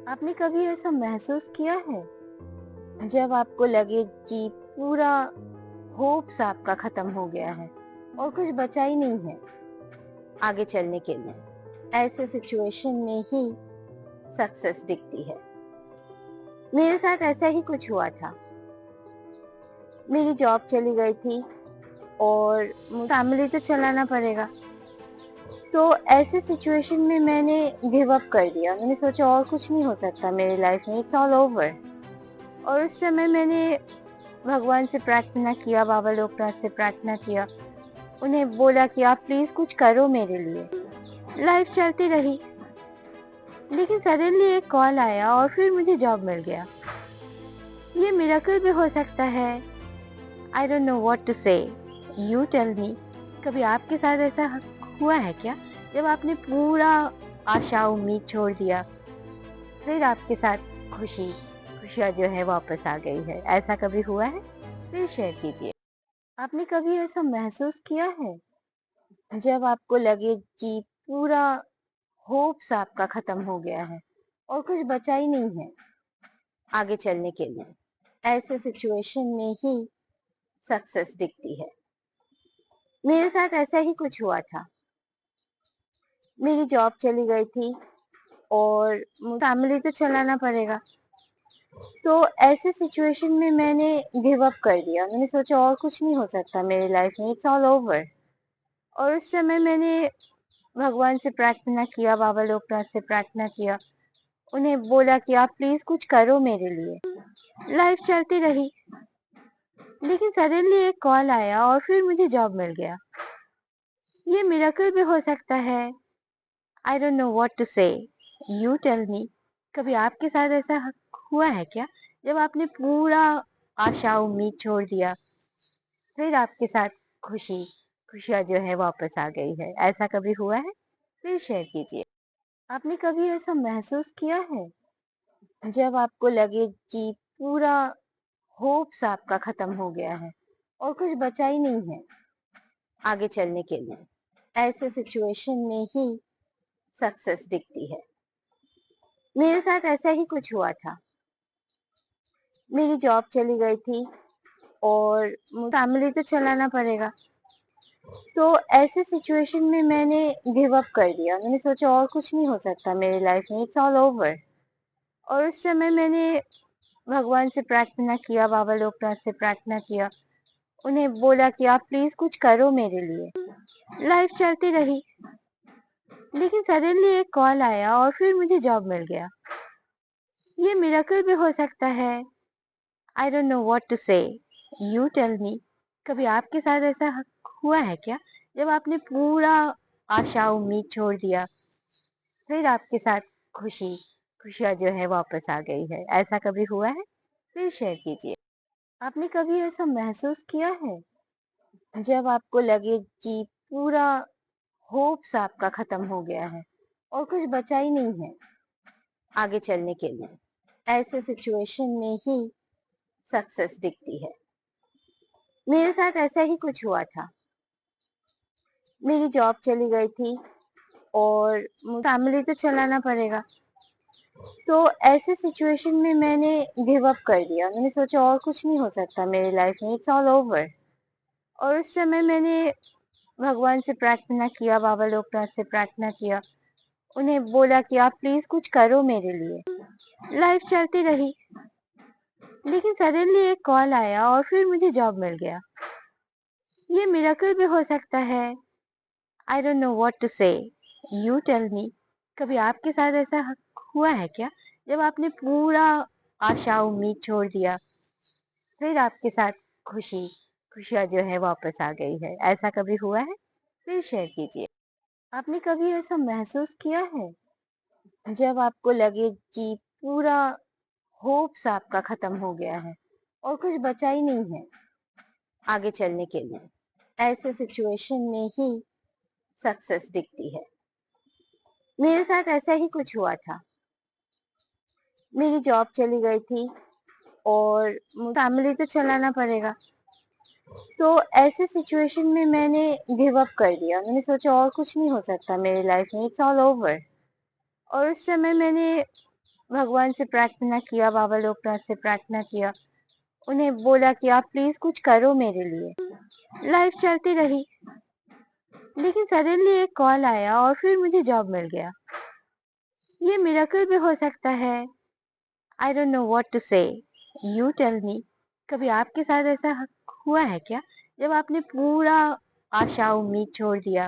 आपने कभी ऐसा महसूस किया है जब आपको लगे कि पूरा होप्स आपका खत्म हो गया है और कुछ बचा ही नहीं है आगे चलने के लिए? ऐसे सिचुएशन में ही सक्सेस दिखती है। मेरे साथ ऐसा ही कुछ हुआ था। मेरी जॉब चली गई थी और फैमिली तो चलाना पड़ेगा। तो ऐसे सिचुएशन में मैंने गिव अप कर दिया। मैंने सोचा और कुछ नहीं हो सकता मेरी लाइफ में, इट्स ऑल ओवर। और उस समय मैंने भगवान से प्रार्थना किया, बाबा लोकनाथ से प्रार्थना किया। उन्हें बोला कि आप प्लीज कुछ करो मेरे लिए। लाइफ चलती रही, लेकिन सडनली एक कॉल आया और फिर मुझे जॉब मिल गया। ये मिरेकल भी हो सकता है। I don't know what to say. You tell me. कभी आपके साथ ऐसा हुआ है क्या, जब आपने पूरा आशा उम्मीद छोड़ दिया, फिर आपके साथ खुशियाँ जो है वापस आ गई है? ऐसा कभी हुआ है? प्लीज शेयर कीजिए। आपने कभी ऐसा महसूस किया है जब आपको लगे कि पूरा होप्स आपका खत्म हो गया है और कुछ बचा ही नहीं है आगे चलने के लिए? ऐसे सिचुएशन में ही सक्सेस दिखती है। मेरे साथ ऐसा ही कुछ हुआ था। मेरी जॉब चली गई थी और फैमिली तो चलाना पड़ेगा। तो ऐसे सिचुएशन में मैंने गिव अप कर दिया। मैंने सोचा और कुछ नहीं हो सकता मेरी लाइफ में, इट्स ऑल ओवर। और उस समय मैंने भगवान से प्रार्थना किया, बाबा लोकनाथ से प्रार्थना किया। उन्हें बोला कि आप प्लीज कुछ करो मेरे लिए। लाइफ चलती रही, लेकिन सडनली एक कॉल आया और फिर मुझे जॉब मिल गया। ये मिरेकल भी हो सकता है। I don't know what to say. You tell me. कभी आपके साथ ऐसा हुआ है क्या, जब आपने पूरा आशा उम्मीद छोड़ दिया, फिर आपके साथ खुशियाँ जो है वापस आ गई है? ऐसा कभी हुआ है? प्लीज शेयर कीजिए। आपने कभी ऐसा महसूस किया है जब आपको लगे कि पूरा होप्स आपका खत्म हो गया है और कुछ बचा ही नहीं है आगे चलने के लिए? ऐसे सिचुएशन में ही सक्सेस दिखती है। मेरे साथ ऐसा ही कुछ हुआ था। मेरी जॉब चली गई थी और फैमिली तो चलाना पड़ेगा। तो ऐसे सिचुएशन में मैंने गिव अप कर दिया। मैंने सोचा और कुछ नहीं हो सकता मेरी लाइफ में, इट्स ऑल ओवर। और उस समय मैंने भगवान से प्रार्थना किया, बाबा लोकनाथ से प्रार्थना किया। उन्हें बोला कि आप प्लीज कुछ करो मेरे लिए। लाइफ चलती रही, लेकिन सडनली एक कॉल आया और फिर मुझे जॉब मिल गया। ये मिरेकल भी हो सकता है। I don't know what to say. You tell me. कभी आपके साथ ऐसा हुआ है क्या, जब आपने पूरा आशा उम्मीद छोड़ दिया, फिर आपके साथ खुशियाँ जो है वापस आ गई है? ऐसा कभी हुआ है? प्लीज शेयर कीजिए। आपने कभी ऐसा महसूस किया है जब आपको लगे कि पूरा होप्स आपका खत्म हो गया है और कुछ बचा ही नहीं है आगे चलने के लिए? ऐसे सिचुएशन में ही सक्सेस दिखती है। मेरे साथ ऐसा ही कुछ हुआ था। मेरी जॉब चली गई थी और फैमिली तो चलाना पड़ेगा। तो ऐसे सिचुएशन में मैंने गिव अप कर दिया। मैंने सोचा और कुछ नहीं हो सकता मेरी लाइफ में, इट्स ऑल ओवर। और उस समय मैंने भगवान से प्रार्थना किया, बाबा लोकनाथ से प्रार्थना किया। उन्हें बोला कि आप प्लीज कुछ करो मेरे लिए। लाइफ चलती रही, लेकिन सडनली एक कॉल आया और फिर मुझे जॉब मिल गया। ये मिरेकल भी हो सकता है। I don't know what to say. You tell me. कभी आपके साथ ऐसा हुआ है क्या, जब आपने पूरा आशा उम्मीद छोड़ दिया, फिर आपके साथ खुशियाँ जो है वापस आ गई है? ऐसा कभी हुआ है? प्लीज शेयर कीजिए। आपने कभी ऐसा महसूस किया है जब आपको लगे कि पूरा होप्स आपका खत्म हो गया है और कुछ बचा ही नहीं है आगे चलने के लिए? ऐसे सिचुएशन में ही सक्सेस दिखती है। मेरे साथ ऐसा ही कुछ हुआ था। मेरी जॉब चली गई थी और फैमिली तो चलाना पड़ेगा। तो ऐसे सिचुएशन में मैंने गिव अप कर दिया। मैंने सोचा और कुछ नहीं हो सकता मेरी लाइफ में, इट्स ऑल ओवर। और उस समय मैंने भगवान से प्रार्थना किया, बाबा लोकनाथ से प्रार्थना किया, उन्हें बोला कि आप प्लीज कुछ करो मेरे लिए। लाइफ चलती रही, लेकिन सडनली एक कॉल आया और फिर मुझे जॉब मिल गया। ये मिरेकल भी हो सकता है। I don't know what to say, you tell me. कभी आपके साथ ऐसा हुआ है क्या, जब आपने पूरा आशा उम्मीद छोड़ दिया,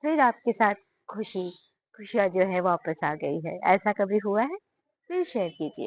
फिर आपके साथ खुशियाँ जो है वापस आ गई है? ऐसा कभी हुआ है? प्लीज शेयर कीजिए।